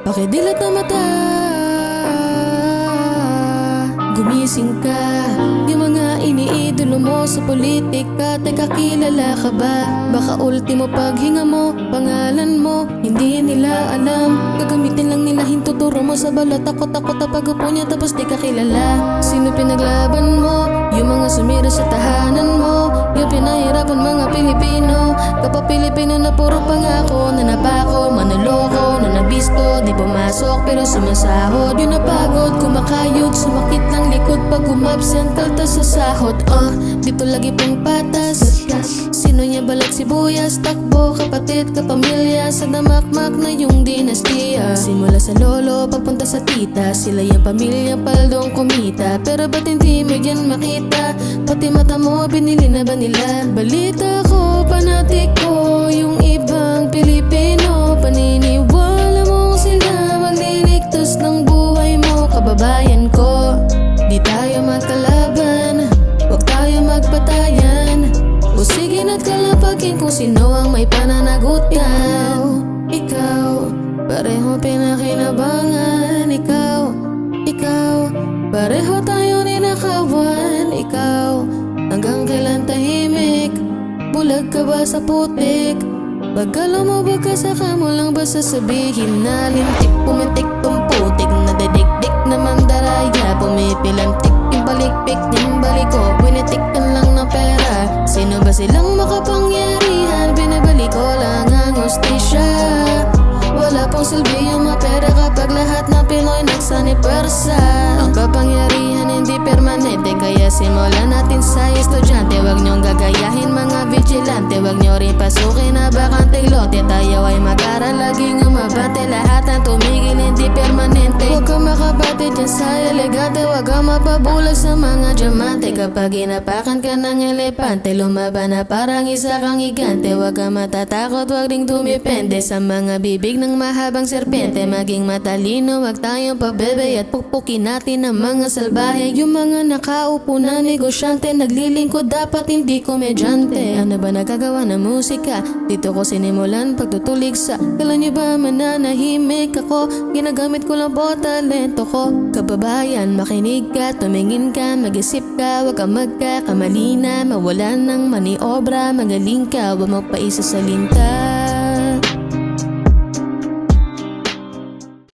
Pakidilat na mata, gumising ka. Yung mga iniidolo mo sa politika, teka kilala ka ba? Baka ultimo paghinga mo, pangalan mo, hindi nila alam. Gagamitin lang nila, hintuturo mo sa balat. Takot-takot na pag-upo niya tapos di ka kilala. Sino pinaglaban mo? Yung mga sumira sa tahanan mo, yung pinahirapan mga Pilipino. Kapag Pilipino na puro pangako, na napako, manaloko, na nabisto, di pumasok pero sumasahod. Yung napagod, kumakayod, sumakit lang likod pag umabsent, kaltas sa sahod. Dito lagi pang patas. Sino niya balat sibuyas, takbo, kapatid, kapamilya, sa damakmak na yung dinastiya. Simula sa lolo, papunta sa tita, sila yung pamilya, paldong kumita. Pero ba't hindi mo yan makita? Pati mata mo, binili na ba nila? Balita ko, panatik ko, yung ibang Pilipino, paniniwala mo sila magliligtas ng buhay mo, kababayan ko. Di tayo magkalaban, huwag tayo magpatayan. O sige na't kalapagin kung sino ang may pananagot yan. Ikaw, pareho pinakinabangan. Ikaw, pareho tayo ninakawan. Ikaw, hanggang kailan tahimik? Bulag ka ba sa putik? Baga lumabag ka, saka mo lang ba sasabihin na lintik? Pumitik tong putik, nadidikdik naman daraya. Pumipilantik yung balikpik yung baliko, winitikan lang ng pera. Sino ba silang makapangyarihan? Binabalik ko lang ang hostisya. Wala pong silbi yung mga pera kapag lahat ng Pinoy nagsanipersa. Ang kapangyarihan hindi permanente, kaya simulan natin sa estudyante. Huwag niyong gagayahin mga vigilante, huwag niyo rin pasukin na bakanteng lote. Tayo ay mag-aral, laging umabante, lahat ng tumigil hindi permanente. Huwag kang makabate dyan sa elegante, huwag kang mapabulag sa mga diamante. Kapag inapakan ka ng elepante, lumaban na parang isa kang higante. Huwag kang matatakot, huwag ring dumipende sa mga bibig ng mahabang serpente. Maging matalino, huwag tayong pabebe at pukpukin natin ang mga salbahe. Yung mga nakaupo na negosyante, naglilingkod dapat hindi komedyante. Ano ba nagagawa ng musika? Dito ko sinimulan pagtutulig sa. Kala nyo ba mananahimik ako? Ginagamit ko lang po talento ko. Kababayan, makinig ka, tumingin ka, mag-isip ka, huwag kang magkakamali na. Mawalan ng maniobra, magaling ka, huwag magpaisa sa linta.